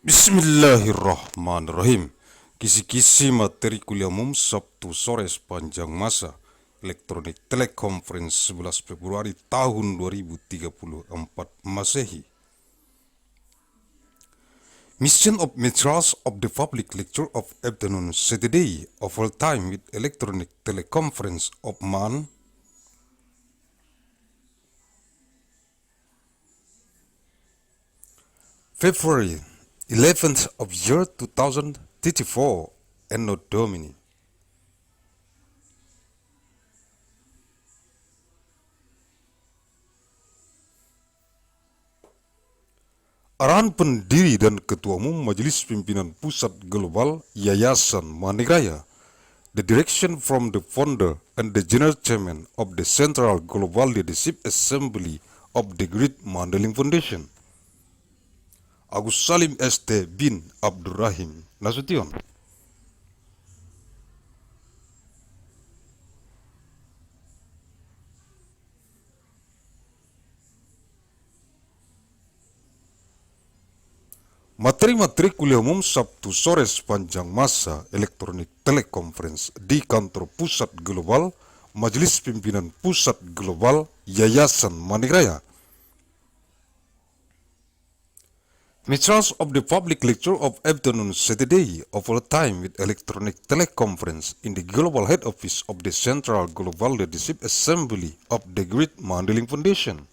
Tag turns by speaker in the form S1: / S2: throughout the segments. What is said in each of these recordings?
S1: Bismillahirrahmanirrahim. Kisi-kisi materi kuliah umum Sabtu sore sepanjang masa elektronik teleconference 11 Februari tahun 2034 Masehi. Mission of Materials of the Public Lecture of Afternoon Saturday of all time with electronic teleconference of MAN Februari 11th of year 2034 ANNO DOMINI. Arahan Pendiri dan Ketua Umum Majelis Pimpinan Pusat Global Yayasan Raya, the direction from the founder and the general chairman of the Central Global Leadership Assembly of the Great Mandailing Foundation, Agussalim ST bin Abdur Rahim, Nasution. Materi-materi kuliah umum Sabtu sore sepanjang masa elektronik teleconference di kantor Pusat Global Majelis Pimpinan Pusat Global Yayasan Raya. Materials of the public lecture of afternoon Saturday of all time with electronic teleconference in the global head office of the Central Global Leadership Assembly of the Great Mandailing Foundation.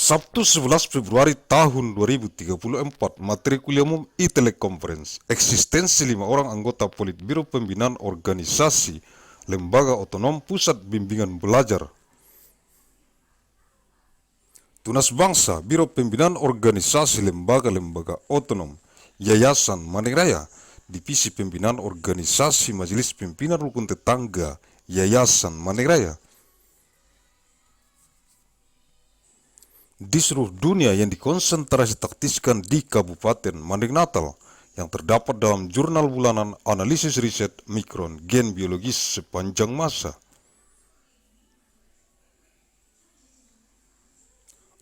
S1: Sabtu 11 Februari tahun 2034 materi kuliah umum e-teleconference eksistensi 5 orang anggota Politbiro Pembinaan Organisasi Lembaga Otonom Pusat Bimbingan Belajar Tunas Bangsa Biro Pembinaan Organisasi Lembaga-Lembaga Otonom Yayasan Raya, Divisi Pembinaan Organisasi Majelis Pimpinan Rukun Tetangga Yayasan Raya di seluruh dunia yang dikonsentrasi taktiskan di Kabupaten Mandailing Natal yang terdapat dalam jurnal bulanan analisis riset mikron gen biologis sepanjang masa.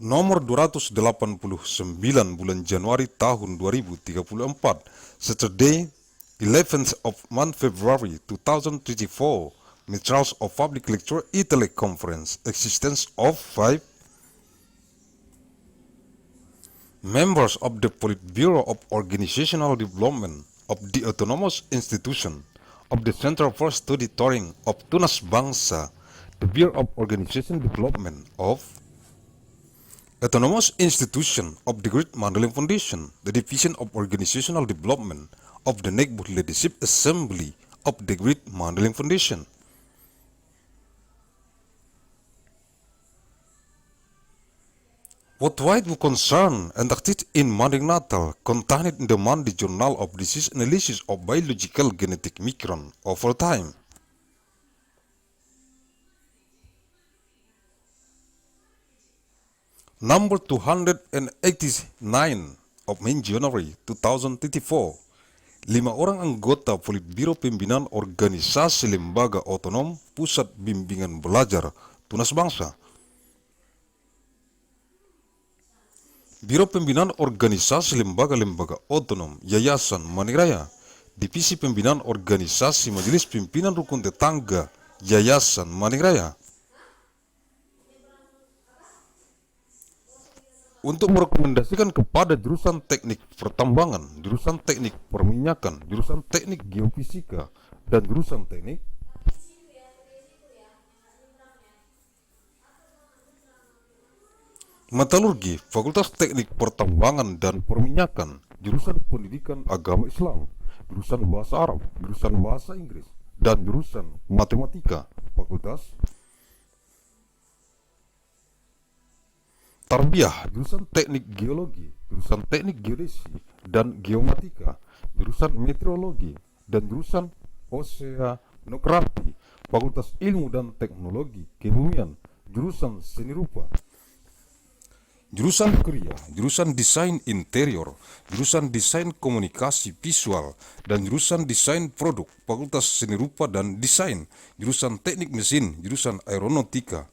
S1: Nomor 289 bulan Januari tahun 2034, Saturday 11th of month February 2034, Materials of Public Lecture e-teleconference, existence of 5 members of the Politburo of Organizational Development of the Autonomous Institution of the Center for Study Touring of Tunas Bangsa, the Bureau of Organization Development of Autonomous Institution of the Great Mandailing Foundation, the Division of Organizational Development of the Neighborhood Leadership Assembly of the Great Mandailing Foundation. What widely concern and acted in Mandailing Natal contained in the Monday Journal of Disease Analysis of Biological Genetic Micron over time. Number 289 of January 2034, 5 orang anggota Politbiro Pembinaan Organisasi Lembaga Otonom Pusat Bimbingan Belajar Tunas Bangsa, Biro Pembinaan Organisasi Lembaga-Lembaga Otonom Yayasan Raya, Divisi Pembinaan Organisasi Majelis Pimpinan Rukun Tetangga Yayasan Raya, untuk merekomendasikan kepada jurusan teknik pertambangan, jurusan teknik perminyakan, jurusan teknik geofisika, dan jurusan teknik metalurgi, Fakultas Teknik Pertambangan dan Perminyakan, jurusan Pendidikan Agama Islam, jurusan Bahasa Arab, jurusan Bahasa Inggris, dan jurusan Matematika, Fakultas Tarbiyah, jurusan Teknik Geologi, jurusan Teknik Geodesi dan Geomatika, jurusan Meteorologi, dan jurusan Oceanografi, Fakultas Ilmu dan Teknologi Kebumian, jurusan Seni Rupa. jurusan Kuliah, jurusan Desain Interior, jurusan Desain Komunikasi Visual, dan jurusan Desain Produk, Fakultas Seni Rupa dan Desain, jurusan Teknik Mesin, jurusan Aeronautika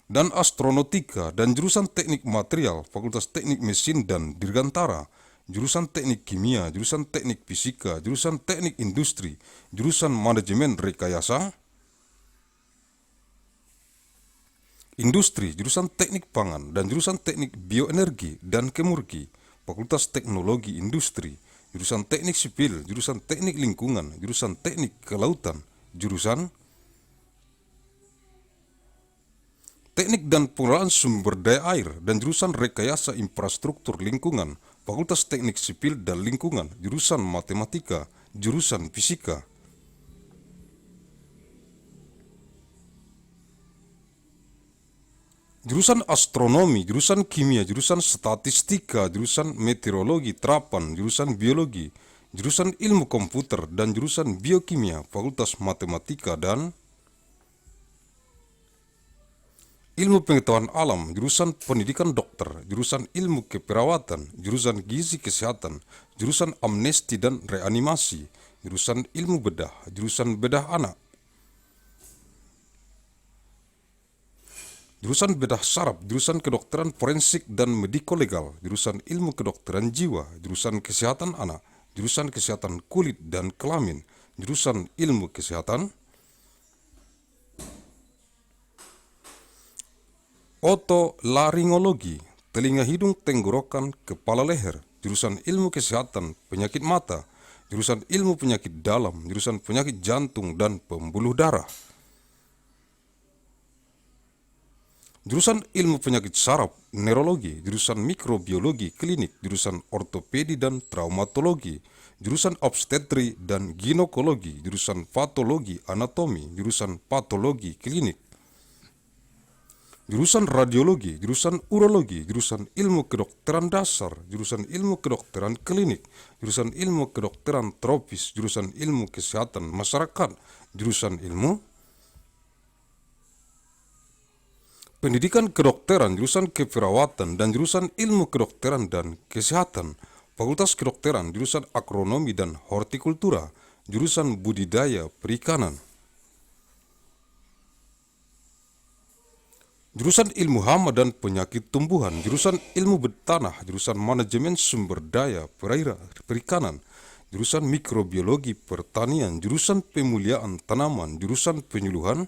S1: dan Astronautika, dan jurusan Teknik Material, Fakultas Teknik Mesin dan Dirgantara, jurusan Teknik Kimia, jurusan Teknik Fisika, jurusan Teknik Industri, jurusan Manajemen Rekayasa Industri, jurusan Teknik Pangan, dan jurusan Teknik Bioenergi dan Kemurki, Fakultas Teknologi Industri, jurusan Teknik Sipil, jurusan Teknik Lingkungan, jurusan Teknik Kelautan, jurusan Teknik dan Pengelolaan Sumber Daya Air, dan jurusan Rekayasa Infrastruktur Lingkungan, Fakultas Teknik Sipil dan Lingkungan, jurusan Matematika, jurusan Fisika. Jurusan Astronomi, jurusan Kimia, jurusan Statistika, jurusan Meteorologi Terapan, jurusan Biologi, jurusan Ilmu Komputer, dan jurusan Biokimia, Fakultas Matematika dan Ilmu Pengetahuan Alam, jurusan Pendidikan Dokter, jurusan Ilmu Keperawatan, jurusan Gizi Kesehatan, jurusan Amnesti dan Reanimasi, jurusan Ilmu Bedah, jurusan Bedah Anak, jurusan Bedah Saraf, jurusan Kedokteran Forensik dan Mediko Legal, jurusan Ilmu Kedokteran Jiwa, jurusan Kesehatan Anak, jurusan Kesehatan Kulit dan Kelamin, jurusan Ilmu Kesehatan Otolaringologi, Telinga Hidung Tenggorokan Kepala Leher, jurusan Ilmu Kesehatan Penyakit Mata, jurusan Ilmu Penyakit Dalam, jurusan Penyakit Jantung dan Pembuluh Darah, jurusan Ilmu Penyakit Saraf, Neurologi, jurusan Mikrobiologi Klinik, jurusan Ortopedi dan Traumatologi, jurusan Obstetri dan Ginekologi, jurusan Patologi Anatomi, jurusan Patologi Klinik, jurusan Radiologi, jurusan Urologi, jurusan Ilmu Kedokteran Dasar, jurusan Ilmu Kedokteran Klinik, jurusan Ilmu Kedokteran Tropis, jurusan Ilmu Kesehatan Masyarakat, jurusan Ilmu Pendidikan Kedokteran, jurusan Keperawatan, dan jurusan Ilmu Kedokteran dan Kesehatan, Fakultas Kedokteran, jurusan Agronomi dan Hortikultura, jurusan Budidaya Perikanan, jurusan Ilmu Hama dan Penyakit Tumbuhan, jurusan Ilmu Bertanah, jurusan Manajemen Sumber Daya Perikanan, jurusan Mikrobiologi Pertanian, jurusan Pemuliaan Tanaman, jurusan Penyuluhan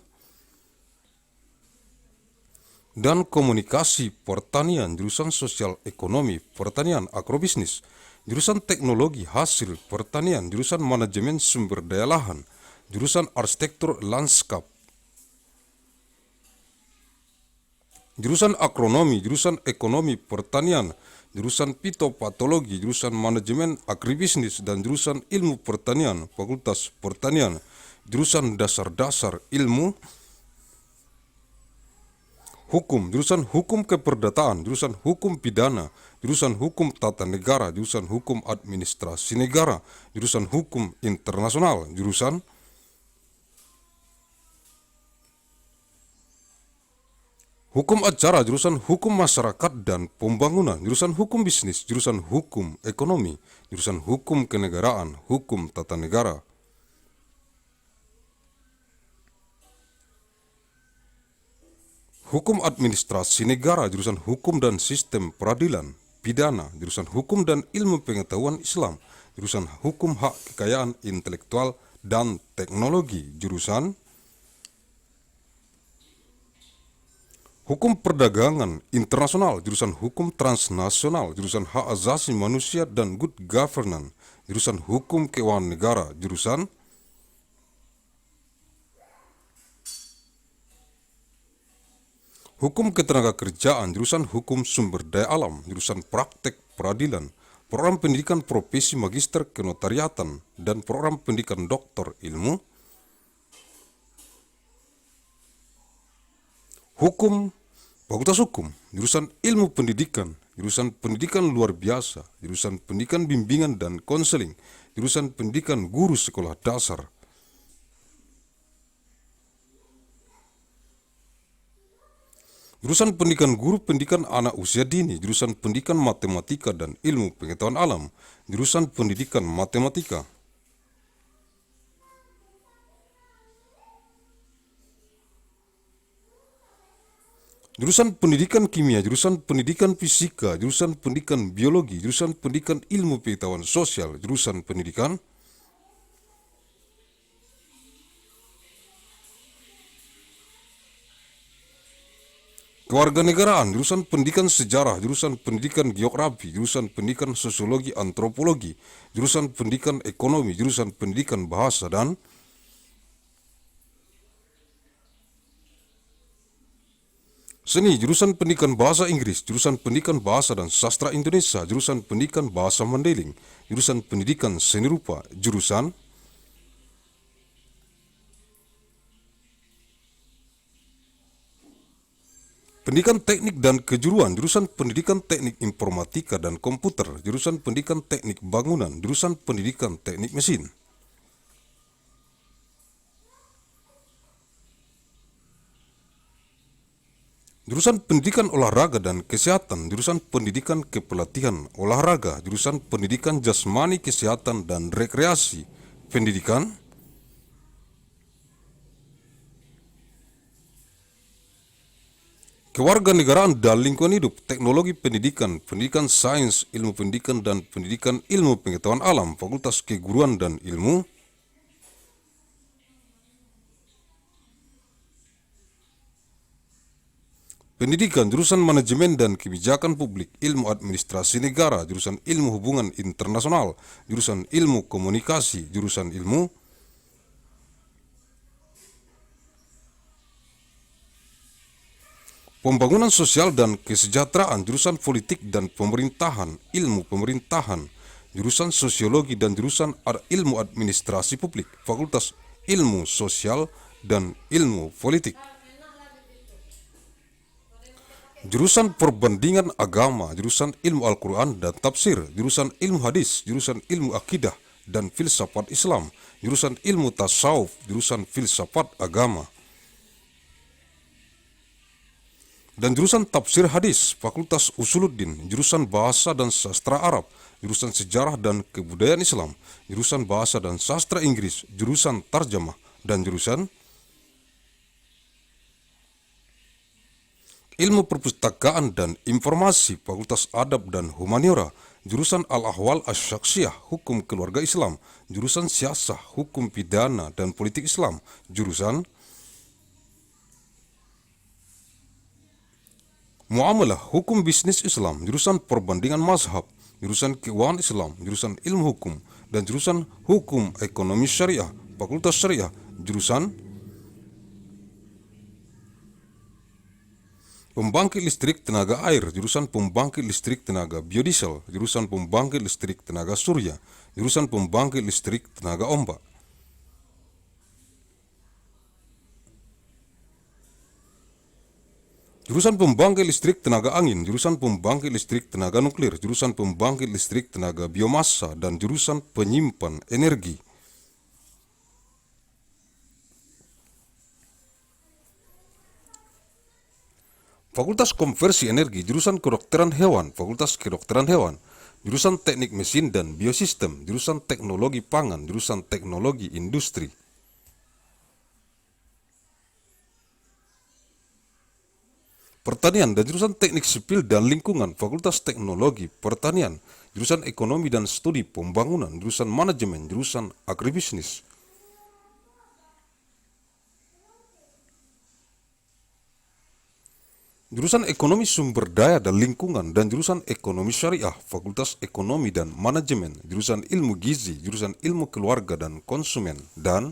S1: dan Komunikasi Pertanian, jurusan Sosial Ekonomi Pertanian Agrobisnis, jurusan Teknologi Hasil Pertanian, jurusan Manajemen Sumber Daya Lahan, jurusan Arsitektur Lanskap, jurusan Agronomi, jurusan Ekonomi Pertanian, jurusan Fitopatologi, jurusan Manajemen Agribisnis, dan jurusan Ilmu Pertanian, Fakultas Pertanian, jurusan Dasar-Dasar Ilmu Hukum, jurusan Hukum Keperdataan, jurusan Hukum Pidana, jurusan Hukum Tata Negara, jurusan Hukum Administrasi Negara, jurusan Hukum Internasional, jurusan Hukum Acara, jurusan Hukum Masyarakat dan Pembangunan, jurusan Hukum Bisnis, jurusan Hukum Ekonomi, jurusan Hukum Kenegaraan, Hukum Tata Negara, Hukum Administrasi Negara, jurusan Hukum dan Sistem Peradilan Pidana, jurusan Hukum dan Ilmu Pengetahuan Islam, jurusan Hukum Hak Kekayaan Intelektual dan Teknologi, jurusan Hukum Perdagangan Internasional, jurusan Hukum Transnasional, jurusan Hak Asasi Manusia dan Good Governance, jurusan Hukum Keuangan Negara, jurusan Hukum Ketenagakerjaan, jurusan Hukum Sumber Daya Alam, jurusan Praktek Peradilan, program pendidikan profesi Magister Kenotariatan, dan program pendidikan Doktor Ilmu Hukum, Fakultas Hukum, jurusan Ilmu Pendidikan, jurusan Pendidikan Luar Biasa, jurusan Pendidikan Bimbingan dan Konseling, jurusan Pendidikan Guru Sekolah Dasar, Jurusan pendidikan guru pendidikan anak usia dini, jurusan pendidikan matematika dan ilmu pengetahuan alam, jurusan pendidikan matematika. Jurusan pendidikan kimia, jurusan pendidikan fisika, jurusan pendidikan biologi, jurusan pendidikan ilmu pengetahuan sosial, jurusan pendidikan kewarganegaraan, jurusan pendidikan sejarah, jurusan pendidikan geografi, jurusan pendidikan sosiologi antropologi, jurusan pendidikan ekonomi, jurusan pendidikan bahasa dan seni, jurusan pendidikan bahasa Inggris, jurusan pendidikan bahasa dan sastra Indonesia, jurusan pendidikan bahasa Mandailing, jurusan pendidikan seni rupa, jurusan pendidikan teknik dan kejuruan, jurusan pendidikan teknik informatika dan komputer, jurusan pendidikan teknik bangunan, jurusan pendidikan teknik mesin. Jurusan pendidikan olahraga dan kesehatan, jurusan pendidikan kepelatihan olahraga, jurusan pendidikan jasmani kesehatan dan rekreasi, pendidikan kewarganegaraan dan lingkungan hidup, teknologi pendidikan, pendidikan sains, ilmu pendidikan dan pendidikan ilmu pengetahuan alam, fakultas keguruan dan ilmu, pendidikan, jurusan manajemen dan kebijakan publik, ilmu administrasi negara, jurusan ilmu hubungan internasional, jurusan ilmu komunikasi, jurusan ilmu pembangunan sosial dan kesejahteraan, jurusan politik dan pemerintahan, ilmu pemerintahan, jurusan sosiologi dan jurusan ilmu administrasi publik, fakultas ilmu sosial dan ilmu politik. Jurusan perbandingan agama, jurusan ilmu Al-Quran dan tafsir, jurusan ilmu hadis, jurusan ilmu akidah dan filsafat Islam, jurusan ilmu tasawuf, jurusan filsafat agama. Dan jurusan tafsir hadis, fakultas Usuluddin, jurusan bahasa dan sastra Arab, jurusan sejarah dan kebudayaan Islam, jurusan bahasa dan sastra Inggris, jurusan tarjamah, dan jurusan ilmu perpustakaan dan informasi, fakultas adab dan humaniora, jurusan al-ahwal asy-syakhsiyah, hukum keluarga Islam, jurusan siasah, hukum pidana dan politik Islam, jurusan muamalah, hukum bisnis Islam, jurusan perbandingan mazhab, jurusan keuangan Islam, jurusan ilmu hukum, dan jurusan hukum ekonomi syariah, fakultas syariah, jurusan pembangkit listrik tenaga air, jurusan pembangkit listrik tenaga biodiesel, jurusan pembangkit listrik tenaga surya, jurusan pembangkit listrik tenaga ombak. Jurusan pembangkit listrik tenaga angin, jurusan pembangkit listrik tenaga nuklir, jurusan pembangkit listrik tenaga biomasa, dan jurusan penyimpan energi. Fakultas Konversi Energi, jurusan Kedokteran Hewan, Fakultas Kedokteran Hewan, jurusan Teknik Mesin dan Biosistem, jurusan Teknologi Pangan, jurusan Teknologi Industri. Pertanian dan jurusan Teknik Sipil dan Lingkungan, Fakultas Teknologi Pertanian, jurusan Ekonomi dan Studi Pembangunan, jurusan Manajemen, jurusan Agribisnis. Jurusan Ekonomi Sumber Daya dan Lingkungan dan jurusan Ekonomi Syariah, Fakultas Ekonomi dan Manajemen, jurusan Ilmu Gizi, jurusan Ilmu Keluarga dan Konsumen, dan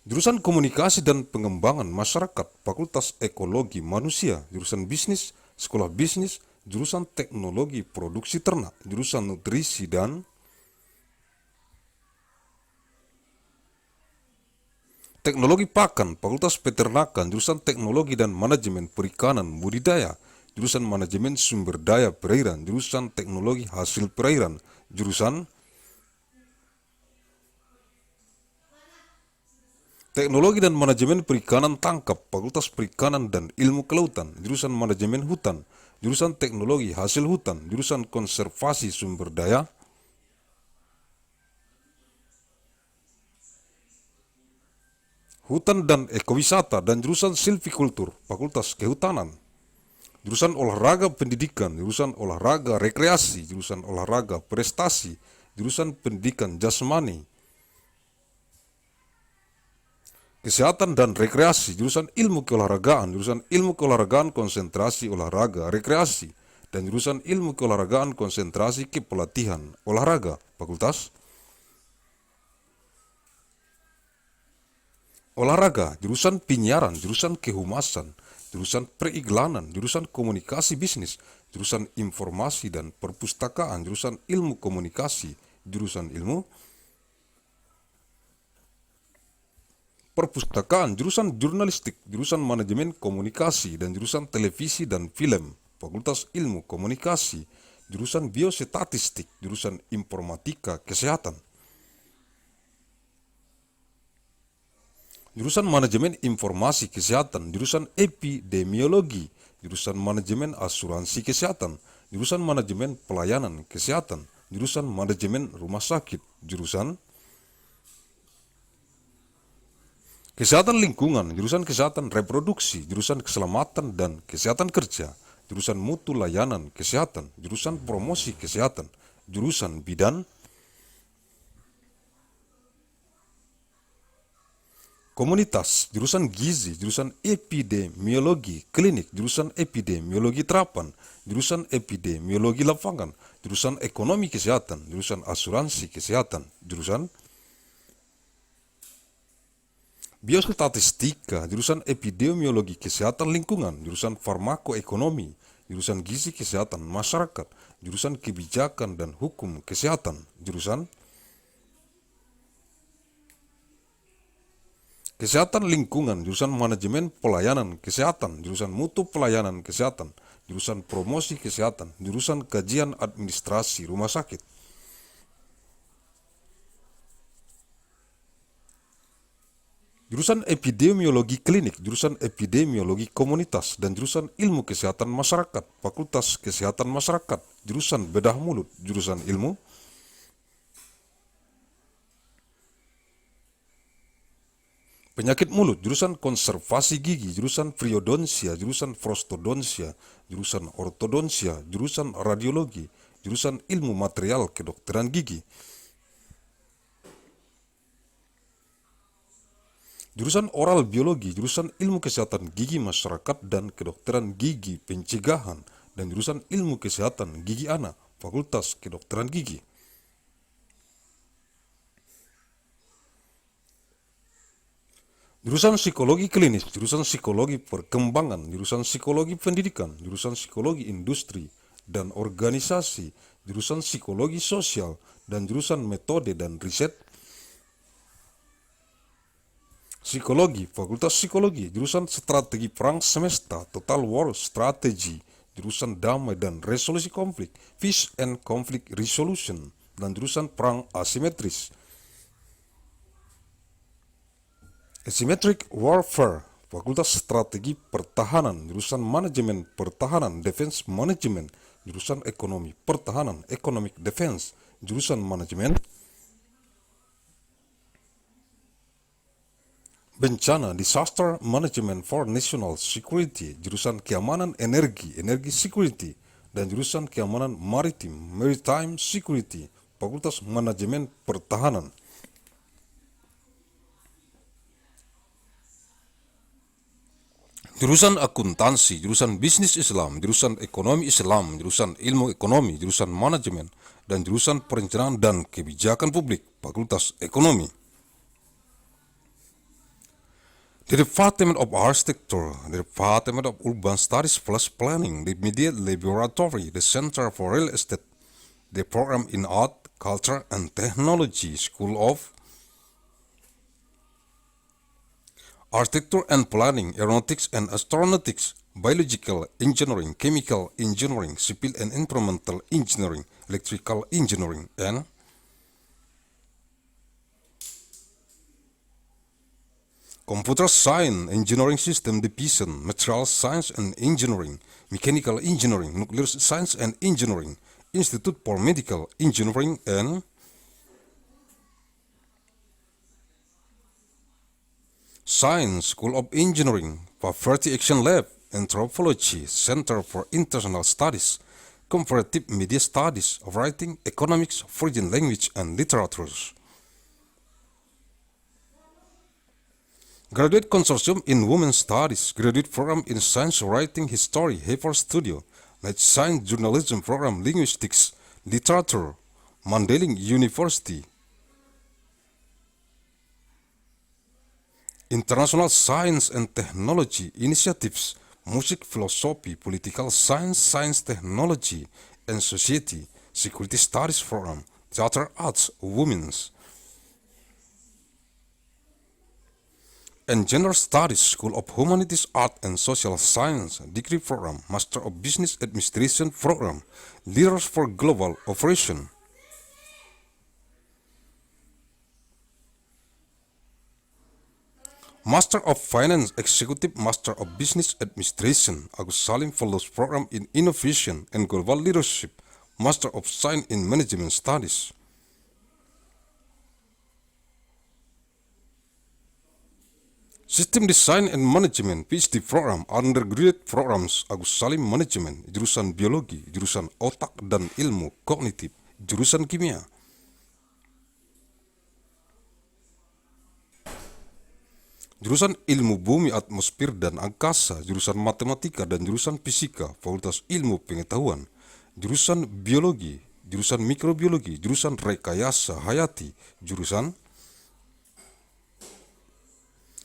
S1: jurusan Komunikasi dan Pengembangan Masyarakat, Fakultas Ekologi Manusia, jurusan Bisnis, Sekolah Bisnis, jurusan Teknologi Produksi Ternak, jurusan Nutrisi dan Teknologi Pakan, Fakultas Peternakan, jurusan Teknologi dan Manajemen Perikanan Budidaya, jurusan Manajemen Sumber Daya Perairan, jurusan Teknologi Hasil Perairan, jurusan Teknologi dan Manajemen Perikanan Tangkap, Fakultas Perikanan dan Ilmu Kelautan, jurusan Manajemen Hutan, jurusan Teknologi Hasil Hutan, jurusan Konservasi Sumber Daya, Hutan dan Ekowisata, dan jurusan Silvikultur, Fakultas Kehutanan, jurusan Olahraga Pendidikan, jurusan Olahraga Rekreasi, jurusan Olahraga Prestasi, jurusan Pendidikan Jasmani, Kesehatan dan Rekreasi, jurusan Ilmu Keolahragaan, jurusan Ilmu Keolahragaan Konsentrasi Olahraga Rekreasi, dan jurusan Ilmu Keolahragaan Konsentrasi Kepelatihan Olahraga, Fakultas Olahraga, jurusan Penyiaran, jurusan Kehumasan, jurusan Periklanan, jurusan Komunikasi Bisnis, jurusan Informasi dan Perpustakaan, jurusan Ilmu Komunikasi, jurusan Ilmu Perpustakaan, jurusan Jurnalistik, jurusan Manajemen Komunikasi, dan jurusan Televisi dan Film, Fakultas Ilmu Komunikasi, jurusan Biostatistik, jurusan Informatika Kesehatan, jurusan Manajemen Informasi Kesehatan, jurusan Epidemiologi, jurusan Manajemen Asuransi Kesehatan, jurusan Manajemen Pelayanan Kesehatan, jurusan Manajemen Rumah Sakit, jurusan Kesehatan Lingkungan, jurusan Kesehatan Reproduksi, jurusan Keselamatan dan Kesehatan Kerja, jurusan Mutu Layanan Kesehatan, jurusan Promosi Kesehatan, jurusan Bidan Komunitas, jurusan Gizi, jurusan Epidemiologi Klinik, jurusan Epidemiologi Terapan, jurusan Epidemiologi Lapangan, jurusan Ekonomi Kesehatan, jurusan Asuransi Kesehatan, jurusan Biostatistika, jurusan Epidemiologi Kesehatan Lingkungan, jurusan Farmakoekonomi, jurusan Gizi Kesehatan Masyarakat, jurusan Kebijakan dan Hukum Kesehatan, jurusan Kesehatan Lingkungan, jurusan Manajemen Pelayanan Kesehatan, jurusan Mutu Pelayanan Kesehatan, jurusan Promosi Kesehatan, jurusan Kajian Administrasi Rumah Sakit, jurusan Epidemiologi Klinik, jurusan Epidemiologi Komunitas, dan jurusan Ilmu Kesehatan Masyarakat, Fakultas Kesehatan Masyarakat, jurusan Bedah Mulut, jurusan Ilmu Penyakit Mulut, jurusan Konservasi Gigi, jurusan Priodonsia, jurusan Prostodonsia, jurusan Ortodonsia, jurusan Radiologi, jurusan Ilmu Material Kedokteran Gigi, jurusan Oral Biologi, jurusan Ilmu Kesehatan Gigi Masyarakat dan Kedokteran Gigi Pencegahan, dan jurusan Ilmu Kesehatan Gigi Anak, Fakultas Kedokteran Gigi. Jurusan Psikologi Klinis, jurusan Psikologi Perkembangan, jurusan Psikologi Pendidikan, jurusan Psikologi Industri dan Organisasi, jurusan Psikologi Sosial, dan jurusan Metode dan Riset Psikologi, Fakultas Psikologi, jurusan Strategi Perang Semesta, Total War Strategy, jurusan Damai dan Resolusi Konflik, Peace and Conflict Resolution, dan jurusan Perang Asimetris, Asymmetric Warfare, Fakultas Strategi Pertahanan, jurusan Manajemen Pertahanan, Defense Management, jurusan Ekonomi Pertahanan, Economic Defense, jurusan Manajemen Bencana, Disaster Management for National Security, jurusan Keamanan Energi, Energy Security, dan jurusan Keamanan Maritim, Maritime Security, Fakultas Manajemen Pertahanan. Jurusan Akuntansi, jurusan Bisnis Islam, jurusan Ekonomi Islam, jurusan Ilmu Ekonomi, jurusan Manajemen, dan jurusan Perencanaan dan Kebijakan Publik, Fakultas Ekonomi. The Department of Architecture, the Department of Urban Studies plus Planning, the Media Laboratory, the Center for Real Estate, the Program in Art, Culture, and Technology, School of Architecture and Planning, Aeronautics and Astronautics, Biological Engineering, Chemical Engineering, Civil and Environmental Engineering, Electrical Engineering, and Computer Science, Engineering System Division, Material Science and Engineering, Mechanical Engineering, Nuclear Science and Engineering, Institute for Medical Engineering and Science, School of Engineering, Poverty Action Lab, Anthropology, Center for International Studies, Comparative Media Studies, Writing, Economics, Foreign Language and Literatures. Graduate Consortium in Women's Studies, Graduate Program in Science Writing History, Haver Studio, Night Science Journalism Program Linguistics, Literature, Mandailing University. International Science and Technology Initiatives, Music, Philosophy, Political Science, Science, Technology and Society, Security Studies Program, Theater Arts, Women's. And Gender Studies, School of Humanities, Art and Social Science, Degree Program, Master of Business Administration Program, Leaders for Global Operation. Master of Finance, Executive Master of Business Administration, Agussalim Fellows Program in Innovation and Global Leadership, Master of Science in Management Studies. System Design and Management, PhD Program, Undergraduate Programs, Agussalim Management, Jurusan Biologi, Jurusan Otak dan Ilmu Kognitif, Jurusan Kimia. Jurusan Ilmu Bumi, Atmosfer dan Angkasa, Jurusan Matematika dan Jurusan Fisika, Fakultas Ilmu Pengetahuan, Jurusan Biologi, Jurusan Mikrobiologi, Jurusan Rekayasa Hayati, Jurusan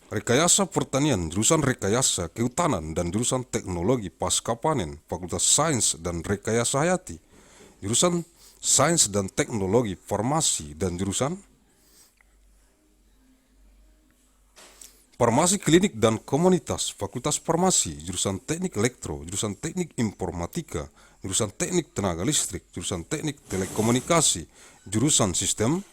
S1: Rekayasa Pertanian, Jurusan Rekayasa Kehutanan dan Jurusan Teknologi Pasca Panen, Fakultas Sains dan Rekayasa Hayati, Jurusan Sains dan Teknologi Farmasi dan Jurusan Farmasi Klinik dan Komunitas, Fakultas Farmasi, Jurusan Teknik Elektro, Jurusan Teknik Informatika, Jurusan Teknik Tenaga Listrik, Jurusan Teknik Telekomunikasi, Jurusan Sistem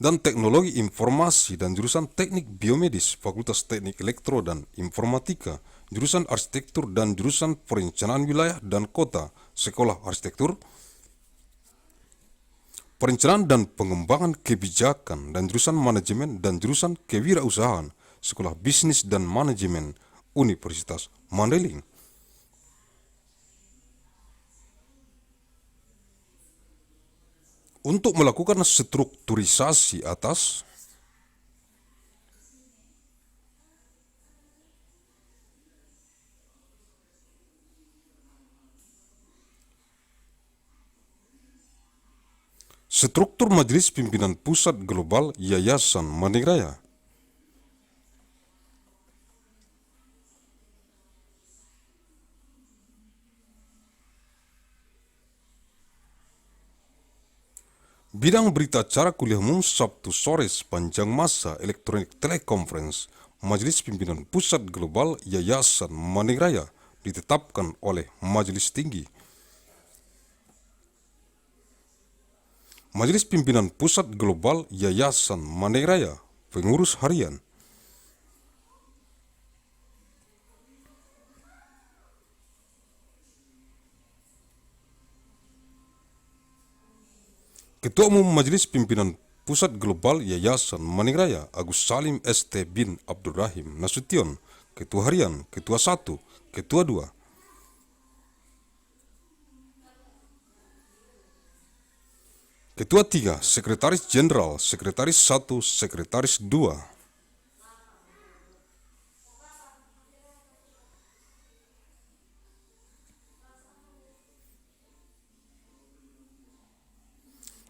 S1: dan Teknologi Informasi dan Jurusan Teknik Biomedis, Fakultas Teknik Elektro dan Informatika, Jurusan Arsitektur dan Jurusan Perencanaan Wilayah dan Kota, Sekolah Arsitektur, Perencanaan dan Pengembangan Kebijakan dan Jurusan Manajemen dan Jurusan Kewirausahaan, Sekolah Bisnis dan Manajemen, Universitas Mandailing. Untuk melakukan strukturisasi atas struktur Majelis Pimpinan Pusat Global Yayasan Raya. Bidang berita acara kuliah umum Sabtu sore sepanjang masa elektronik telekonferensi Majelis Pimpinan Pusat Global Yayasan Raya ditetapkan oleh Majelis Tinggi. Majelis Pimpinan Pusat Global Yayasan Raya, Pengurus Harian. Ketua Umum Majelis Pimpinan Pusat Global Yayasan Raya, Agussalim ST bin Abdur Rahim, Nasution, Ketua Harian, Ketua 1, Ketua 2. Ketua 3, Sekretaris Jenderal, Sekretaris 1, Sekretaris 2.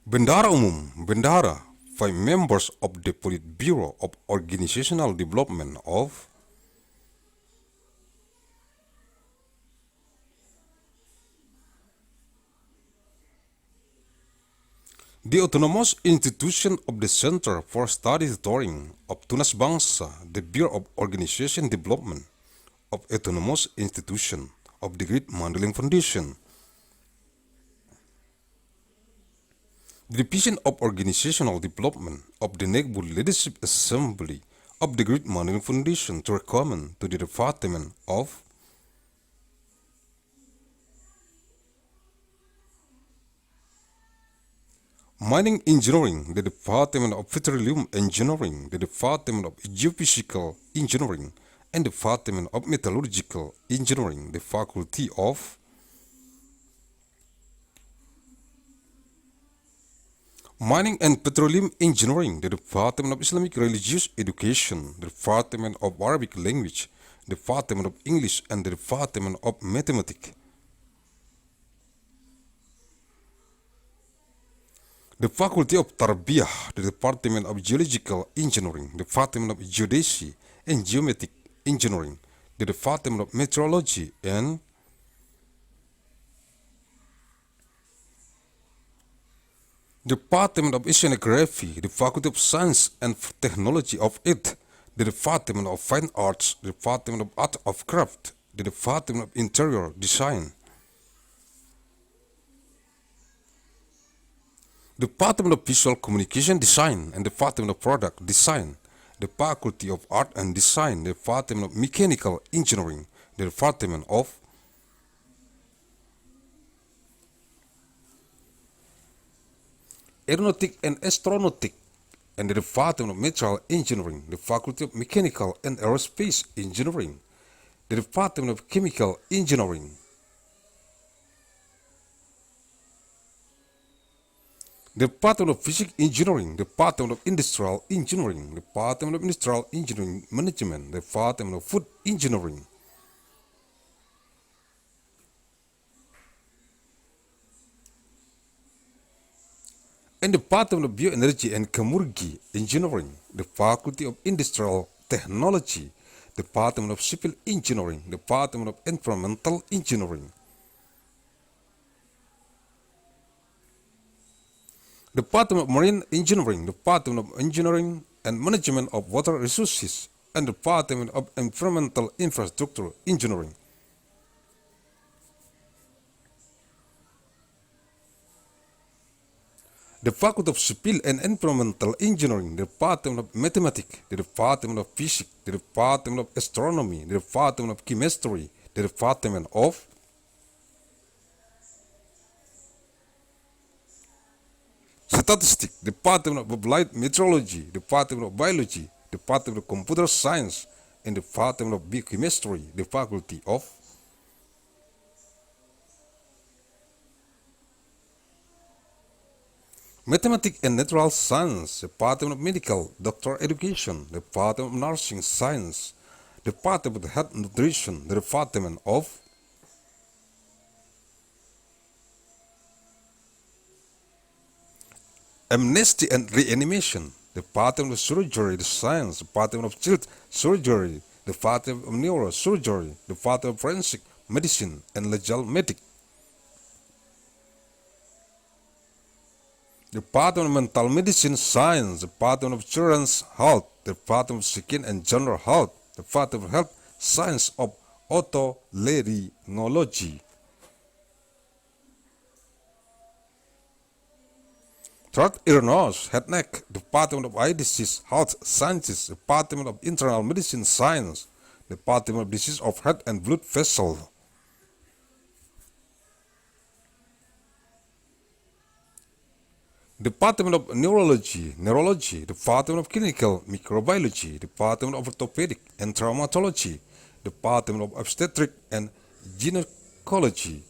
S1: Bendahara Umum, Bendahara, 5 members of the Politburo of Organizational Development of the Autonomous Institution of the Center for Study Tutoring of Tunas Bangsa, the Bureau of Organization Development of Autonomous Institution of the Great Mandailing Foundation. The Division of Organizational Development of the Neighborhood Leadership Assembly of the Great Mandailing Foundation to recommend to the Department of Mining Engineering, the Department of Petroleum Engineering, the Department of Geophysical Engineering, and the Department of Metallurgical Engineering, the Faculty of Mining and Petroleum Engineering, the Department of Islamic Religious Education, the Department of Arabic Language, the Department of English, and the Department of Mathematics. The Faculty of Tarbiyah, the Department of Geological Engineering, the Department of Geodesy and Geometric Engineering, the Department of Meteorology and Department of Oceanography, the Faculty of Science and Technology of it, the Department of Fine Arts, the Department of Art of Craft, the Department of Interior Design, Department of Visual Communication Design and Department of Product Design, the Faculty of Art and Design, the Department of Mechanical Engineering, the Department of Aeronautic and Astronautic, and the Department of Material Engineering, the Faculty of Mechanical and Aerospace Engineering, the Department of Chemical Engineering, the Department of Physics Engineering, the Department of Industrial Engineering, the Department of Industrial Engineering Management, the Department of Food Engineering, and the Department of Bioenergy and Chemurgy Engineering, the Faculty of Industrial Technology, the Department of Civil Engineering, the Department of Environmental Engineering, the Department of Marine Engineering, the Department of Engineering and Management of Water Resources, and the Department of Environmental Infrastructure Engineering. The Faculty of Civil and Environmental Engineering, the Department of Mathematics, the Department of Physics, the Department of Astronomy, the Department of Chemistry, the Department of Statistics, the Department of Applied Meteorology, the Department of Biology, the Department of Computer Science, and the Department of Biochemistry, the Faculty of Mathematics and Natural Science, the Department of Medical Doctor Education, the Department of Nursing Science, the Department of Health Nutrition, the Department of Amnesty and Reanimation, the Department of Surgery, the Science, the Department of Child Surgery, the Department of Neurosurgery, the Department of Forensic Medicine and Legal Medic, the Department of Mental Medicine Science, the Department of Children's Health, the Department of Skin and General Health, the Department of Health Science of Otolaryngology. Throat, ear, nose, head, neck, the Department of Eye Disease Health Sciences, the Department of Internal Medicine Science, the Department of Disease of Heart and Blood Vessel, Department of Neurology, Department of Clinical Microbiology, Department of Orthopedic and Traumatology, Department of Obstetric and Gynecology,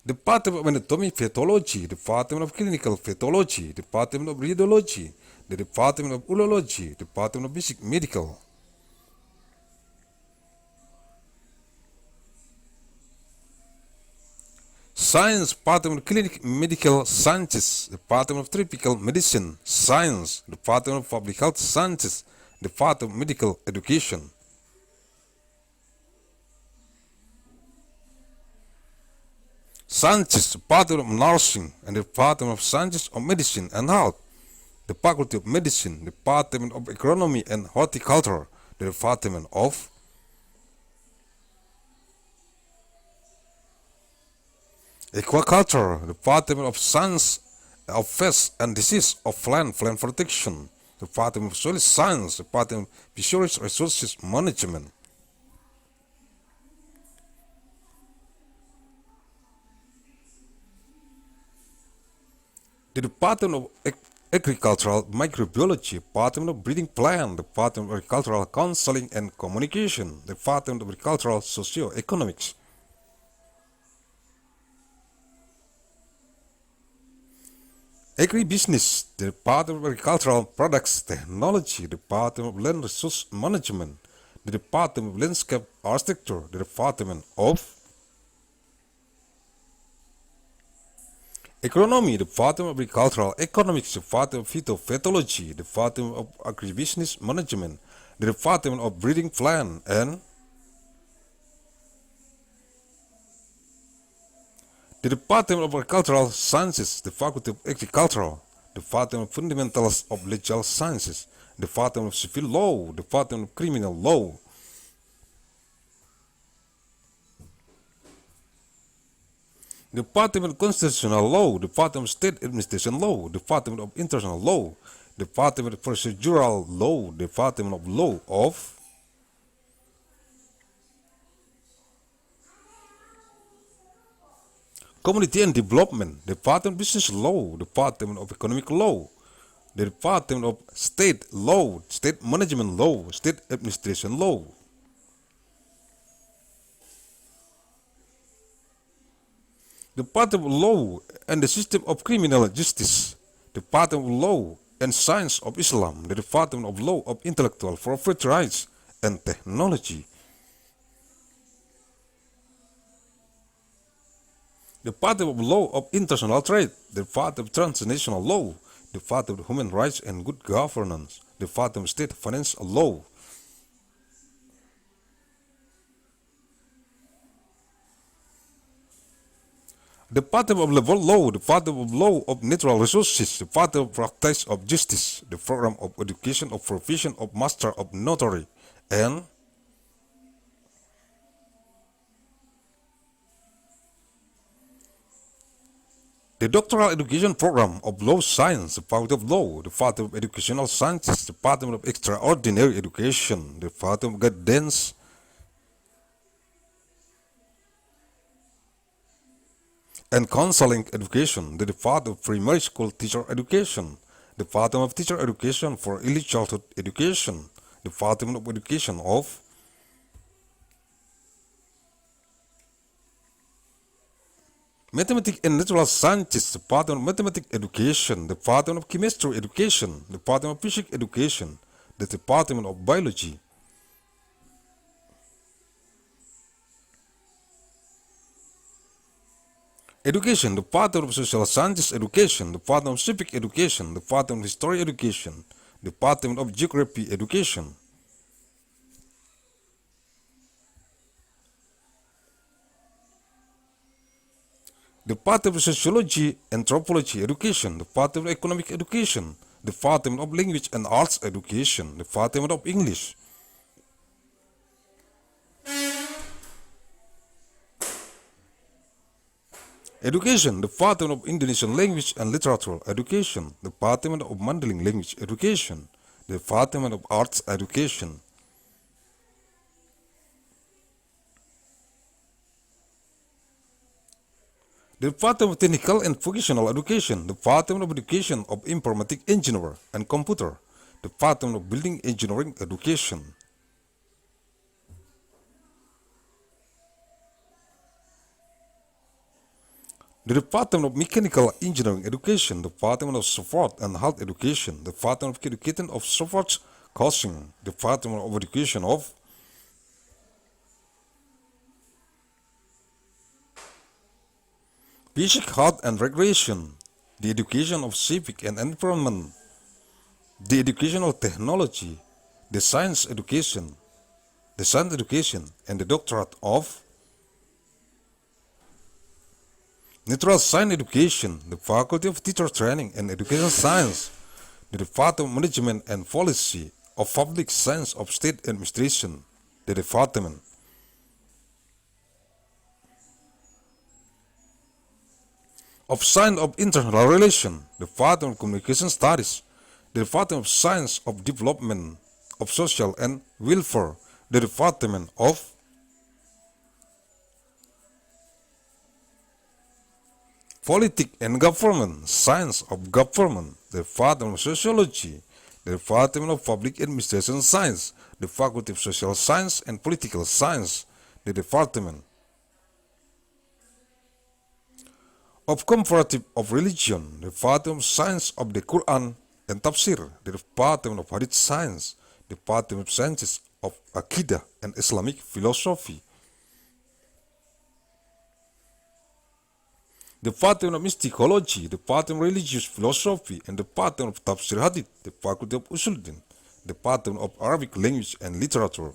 S1: Department of Anatomy Pathology, Department of Clinical Pathology, Department of Radiology, the Department of Urology, Department of Basic Medical, Science, Department of Clinic Medical Sciences, Department of Tropical Medicine Science, Department of Public Health Sciences, Department of Medical Education, Sciences, Department of Nursing, and the Department of Sciences of Medicine and Health, the Faculty of Medicine, Department of Agronomy and Horticulture, the Department of Aquaculture, Department of Science of Pests and Disease of Plant Protection, Department of Soil Science, Department of Fisheries Resources Management. The Department of Agricultural Microbiology, Department of Breeding Plant, Department of Agricultural Counseling and Communication, Department of Agricultural Socio-Economics. Agribusiness, the Department of Agricultural Products Technology, the Department of Land Resource Management, the Department of Landscape Architecture, the Department of Agronomy, the Department of Agricultural Economics, the Department of Phytopathology, the Department of Agribusiness Management, the Department of Breeding Plant, and the Department of Agricultural Sciences, the Faculty of Agriculture, the Department of Fundamentals of Legal Sciences, the Department of Civil Law, the Department of Criminal Law, the Department of Constitutional Law, the Department of State Administration Law, the Department of International Law, the Department of Procedural Law, the Department of Law of Community and Development, the Department of Business Law, the Department of Economic Law, the Department of State Law, State Management Law, State Administration Law, the Department of Law and the System of Criminal Justice, the Department of Law and Science of Islam, the Department of Law of Intellectual Property Rights and Technology, the Department of Law of International Trade, the Department of Transnational Law, the Department of Human Rights and Good Governance, the Department of State Finance Law, the Department of Labor Law, the Department of Law of Natural Resources, the Department of Practice of Justice, the Program of Education of Profession of Master of Notary, and the Doctoral Education Program of Law Science, the Faculty of Law, the Department of Educational Sciences, the Department of Extraordinary Education, the Department of Guidance and Counseling Education, the Department of Primary School Teacher Education, the Department of Teacher Education for Early Childhood Education, the Department of Education of Mathematics and Natural Sciences, the Department of Mathematics Education, the Department of Chemistry Education, the Department of Physics Education, the Department of Biology, Education, the Department of Social Sciences Education, the Department of Civic Education, the Department of History Education, the Department of Geography Education, the Department of Sociology, Anthropology Education, the Department of Economic Education, the Department of Language and Arts Education, the Department of English, Education, the Department of Indonesian Language and Literature Education, the Department of Mandailing Language Education, the Department of Arts Education, the Department of Technical and Vocational Education, the Department of Education of Informatic Engineer and Computer, the Department of Building Engineering Education, the Department of Mechanical Engineering Education, the Department of Sport and Health Education, the Department of Education of Sports Coaching, the Department of Education of Basic Health and Recreation, the Education of Civic and Environment, the Educational Technology, the Science Education, and the Doctorate of Natural Science Education, the Faculty of Teacher Training and Educational Science, the Department of Management and Policy of Public Science of State Administration, the Department of Science of International Relations, the Department of Communication Studies, the Department of Science of Development of Social and Welfare, the Department of Politics and Government, Science of Government, the Department of Sociology, the Department of Public Administration Science, the Faculty of Social Science and Political Science, the Department of Comparative of Religion, the Department of Science of the Quran and Tafsir, the Department of Hadith Science, the Department of Sciences of Aqidah and Islamic Philosophy, the Department of Mysticology, the Department of Religious Philosophy, and the Department of Tafsir Hadith, the Faculty of Usuluddin, the Department of Arabic Language and Literature,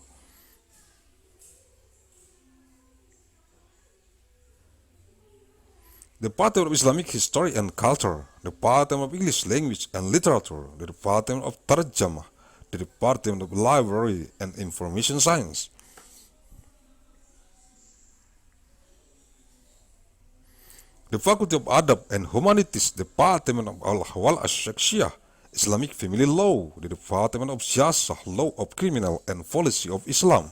S1: the Department of Islamic History and Culture, the Department of English Language and Literature, the Department of Tarjamah, the Department of Library and Information Science, the Faculty of Adab and Humanities, the Department of Al-Ahwal Ash-Shakshiyah, Islamic Family Law, the Department of Siyasah, Law of Criminal and Policy of Islam,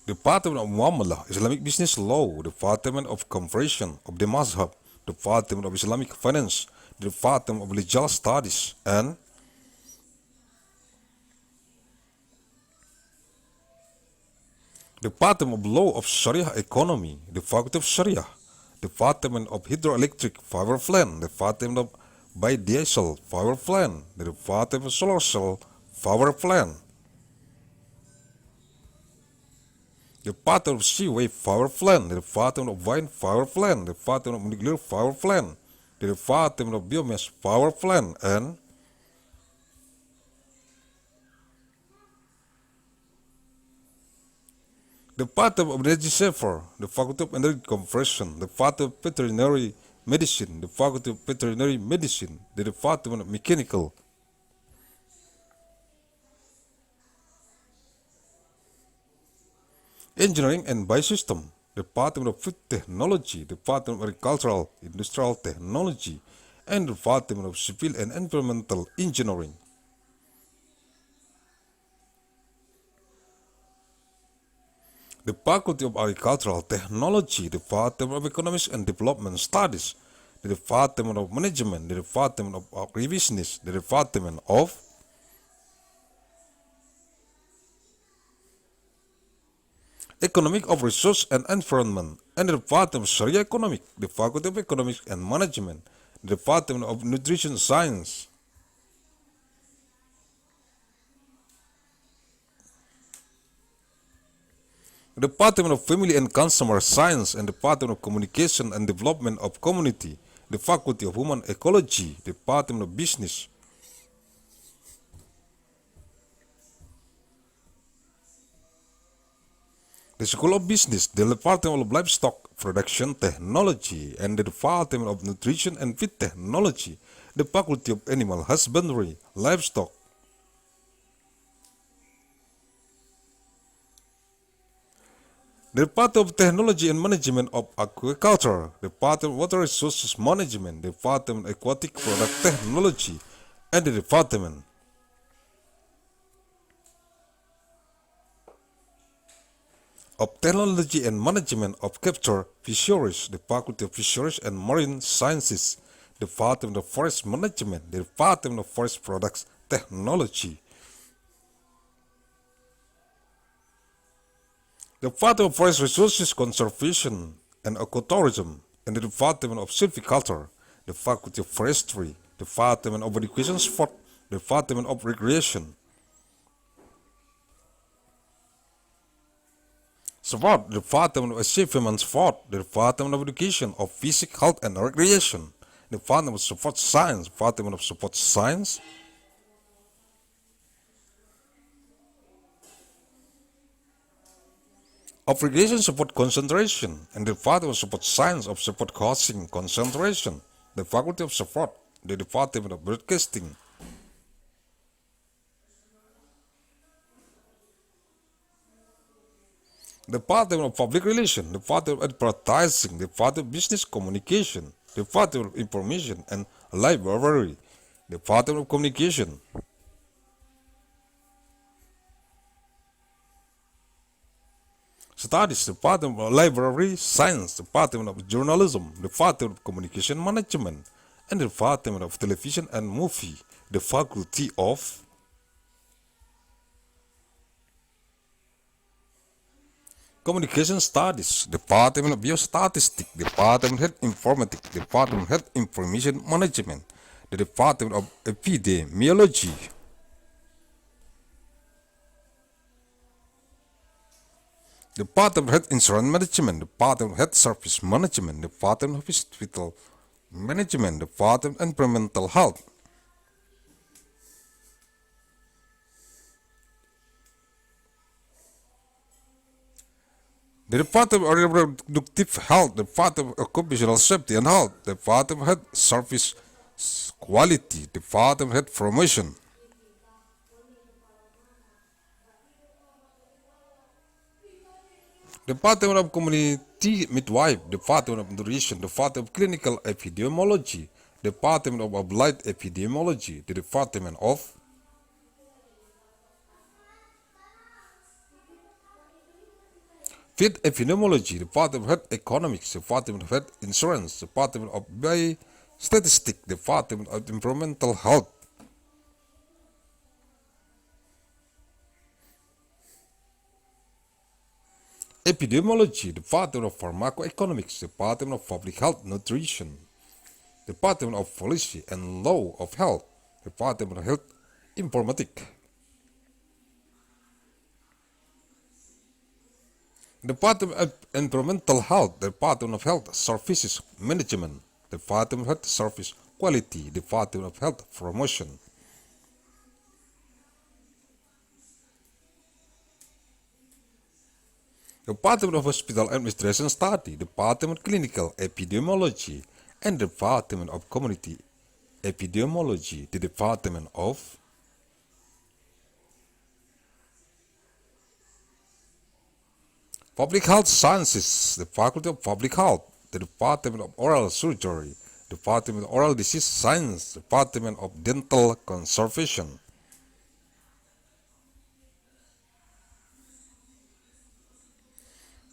S1: the Department of Muamalah, Islamic Business Law, the Department of Conversion of the Mazhab, the Department of Islamic Finance, the Department of Legal Studies, and the Department of Law of Sharia Economy, the Faculty of Sharia, the Department of Hydroelectric Power Plant, the Department of Biodiesel Power Plant, the Department of Solar Cell Power Plant, the Department of Seaway Power Plant, the Department of Wind Power Plant, the Department of Nuclear Power Plant, the Department of Biomass Power Plant, and the Department of Energy Saver, the Faculty of Energy Conversion, the Department of Veterinary Medicine, the Faculty of Veterinary Medicine, the Department of Mechanical Engineering and Biosystem, the Department of Food Technology, the Department of Agricultural Industrial Technology, and the Department of Civil and Environmental Engineering. The Faculty of Agricultural Technology, the Department of Economics and Development Studies, the Department of Management, the Department of Agribusiness, the Department of Economic of Resource and Environment, and the Department of Sharia Economic, the Faculty of Economics and Management, the Department of Nutrition Science, the Department of Family and Consumer Science, and the Department of Communication and Development of Community, the Faculty of Human Ecology, the Department of Business, the School of Business, the Department of Livestock Production Technology, and the Department of Nutrition and Feed Technology, the Faculty of Animal Husbandry, Livestock, the Department of Technology and Management of Aquaculture, the Department of Water Resources Management, the Department of Aquatic Product Technology, and the Department of Technology and Management of Capture Fisheries, the Faculty of Fisheries and Marine Sciences, the Department of Forest Management, the Department of Forest Products Technology, the Department of Forest Resources Conservation and Ecotourism, and the Department of Silviculture, the Faculty of Forestry, the Department of Education Sport, the Department of Recreation, Sport, the Department of Achievement Sport, the Department of Education of Physics, Health and Recreation, the Department of Support Science, Department of Support Science, of Recreation Support Concentration, and the Department of Support Science of Support Housing Concentration, the Faculty of Support, the Department of Broadcasting, Department of Public Relations, Department of Advertising, Department of Business Communication, Department of Information and Library, Department of Communication. Studies, Department of Library Science, Department of Journalism, Department of Communication Management, and Department of Television and Movie, the Faculty of Communication Studies, Department of Biostatistics, Department of Health Informatics, Department of Health Information Management, the Department of Epidemiology, Department of Health Insurance Management, Department of Health Service Management, Department of Hospital Management, Department of Environmental Health, the Department of Reproductive Health, Department of Occupational Safety and Health, Department of Health Service Quality, Department of Health Promotion, Department of Community Midwife, Department of Nutrition, Department of Clinical Epidemiology, Department of Applied Epidemiology, the Department of Field Epidemiology, Department of Health Economics, Department of Health Insurance, Department of Biostatistics, Department of Environmental Health, Epidemiology, Department of Pharmacoeconomics, Department of Public Health Nutrition, Department of Policy and Law of Health, Department of Health Informatics, Department of Environmental Health, Department of Health Services Management, Department of Health Service Quality, Department of Health Promotion, Department of Hospital Administration Study, Department of Clinical Epidemiology, and Department of Community Epidemiology, the Department of Public Health Sciences, the Faculty of Public Health, the Department of Oral Surgery, Department of Oral Disease Science, Department of Dental Conservation,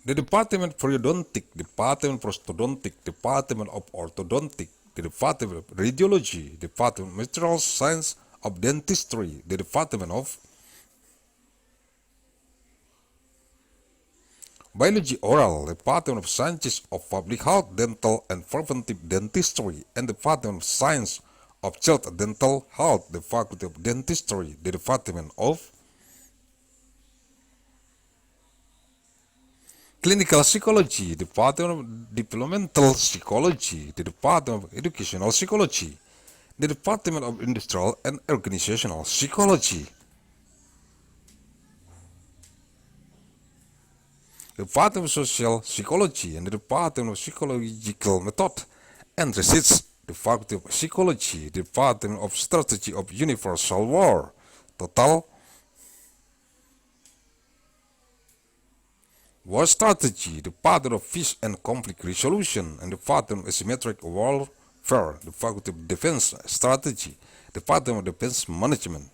S1: the Department of Periodontic, Department of Prosthodontic, Department of Orthodontic, the Department of Radiology, Department of Material Science of Dentistry, the Department of Biology Oral, Department of Sciences of Public Health, Dental and Preventive Dentistry, and Department of Science of Child Dental Health, the Faculty of Dentistry, the Department of Clinical Psychology, Department of Developmental Psychology, the Department of Educational Psychology, the Department of Industrial and Organizational Psychology, the Department of Social Psychology, and the Department of Psychological Method and Research, the Faculty of Psychology, the Department of Strategy of Universal War, Total War Strategy, the Department of Peace and Conflict Resolution, and the Department of Asymmetric Warfare, the Faculty of Defense Strategy, the Department of Defense Management,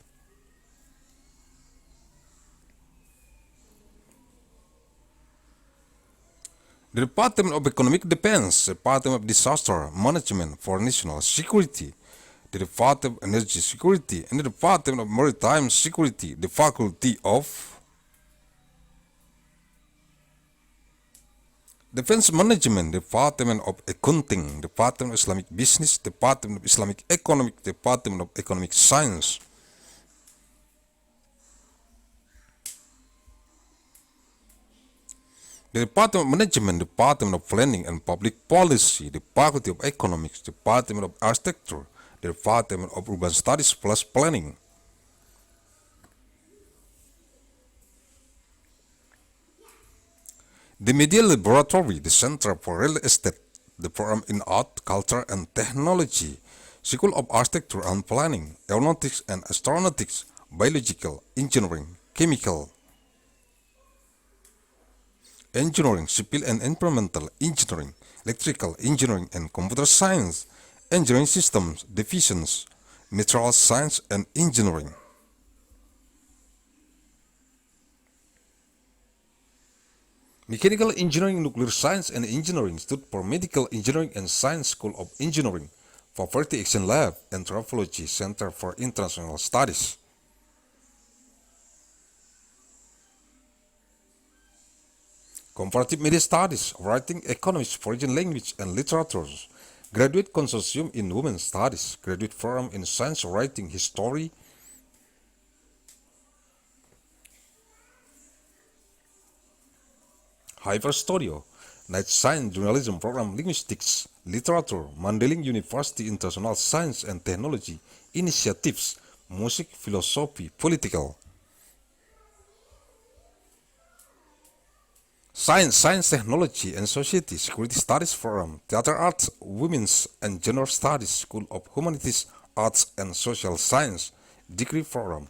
S1: the Department of Economic Defense, the Department of Disaster Management for National Security, the Department of Energy Security, and the Department of Maritime Security, the Faculty of Defense Management, Department of Accounting, Department of Islamic Business, Department of Islamic Economic, Department of Economic Science, the Department of Management, Department of Planning and Public Policy, the Faculty of Economics, Department of Architecture, the Department of Urban Studies plus Planning, the Media Laboratory, the Center for Real Estate, the Program in Art, Culture and Technology, School of Architecture and Planning, Aeronautics and Astronautics, Biological, Engineering, Chemical, engineering, civil and environmental engineering, electrical engineering and computer science, engineering systems, divisions, material science and engineering. Mechanical engineering, nuclear science and engineering stood for Medical Engineering and Science School of Engineering, Poverty Action Lab, and Anthropology Center for International Studies. Comparative Media Studies, Writing, Economics, Foreign Language and Literatures, Graduate Consortium in Women's Studies, Graduate Forum in Science Writing History, Hyper Studio, Night Science Journalism Program Linguistics, Literature, Mandailing University International Science and Technology, Initiatives, Music, Philosophy, Political. Science, Technology and Society, Security Studies Forum, Theater Arts, Women's and Gender Studies, School of Humanities, Arts and Social Science, Degree Forum.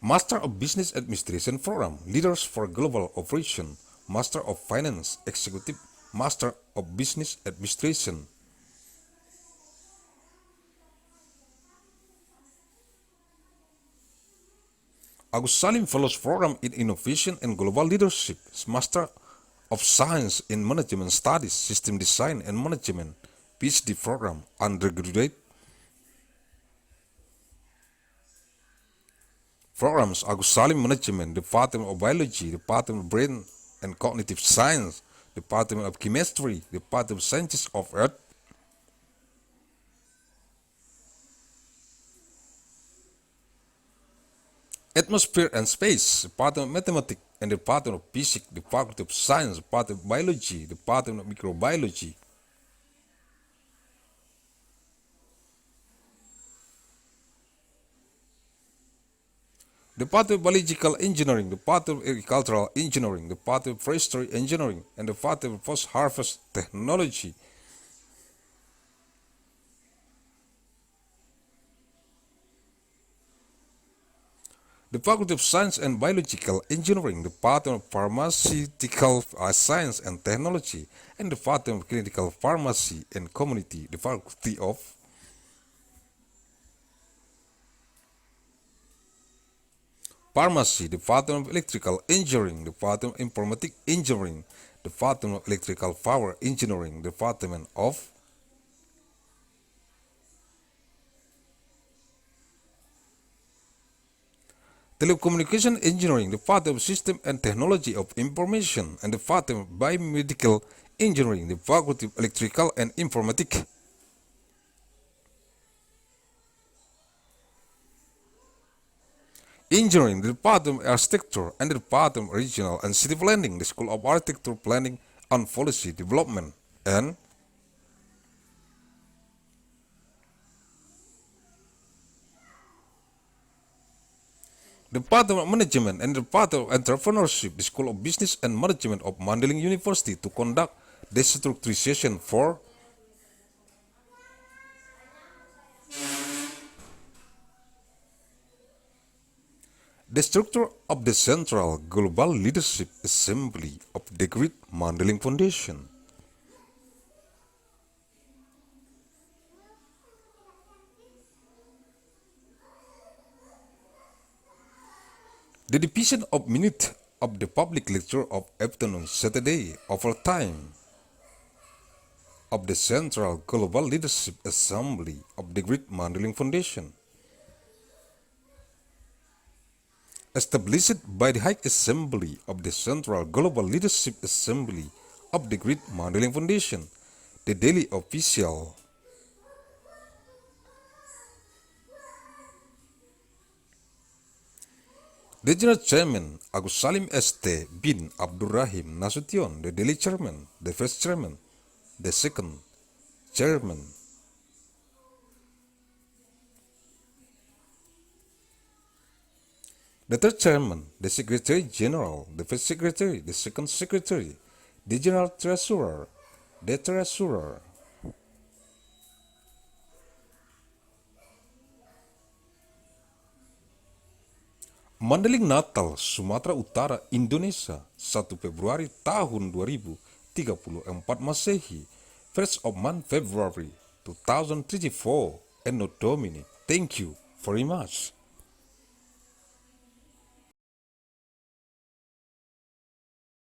S1: Master of Business Administration Forum, Leaders for Global Operation, Master of Finance, Executive, Master of Business Administration. Agussalim Fellows Program in Innovation and Global Leadership, Master of Science in Management Studies, System Design and Management, PhD Program, Undergraduate Programs, Agussalim Management, Department of Biology, Department of Brain and Cognitive Science, Department of Chemistry, Department of Sciences of Earth, Atmosphere and Space, Department of Mathematics and Department of Physics, Department of Science, Department of Biology, Department of Microbiology. Department of Biological Engineering, Department of Agricultural Engineering, Department of Forestry Engineering, and Department of Post-Harvest Technology. The Faculty of Science and Biological Engineering, Department of Pharmaceutical Science and Technology, and Department of Clinical Pharmacy and Community, the Faculty of Pharmacy, Department of Electrical Engineering, Department of Informatic Engineering, Department of Electrical Power Engineering, Department of Telecommunication Engineering, Department of System and Technology of Information, and Department of Biomedical Engineering, the Faculty of Electrical and Informatic. Engineering, the Department of Architecture, and the Department of Regional and City Planning, the School of Architecture Planning and Policy Development, and Department of Management and the Department of Entrepreneurship, the School of Business and Management of Mandailing University to conduct destructurization for the structure of the Central Global Leadership Assembly of the Great Mandailing Foundation. The division of minute of the public lecture of afternoon Saturday over time of the Central Global Leadership Assembly of the Great Mandailing Foundation. Established by the High Assembly of the Central Global Leadership Assembly of the Great Mandailing Foundation, the daily official. The General Chairman, Agussalim St. bin Abdur Rahim Nasution, the daily chairman, the first chairman, the second chairman. The third chairman, the secretary general, the first secretary, the second secretary, the general treasurer, the treasurer. Mandailing Natal, Sumatera Utara, Indonesia, 1 Februari tahun 2034 Masehi, 1st of month February 2034, Anno Domini. Thank you very much.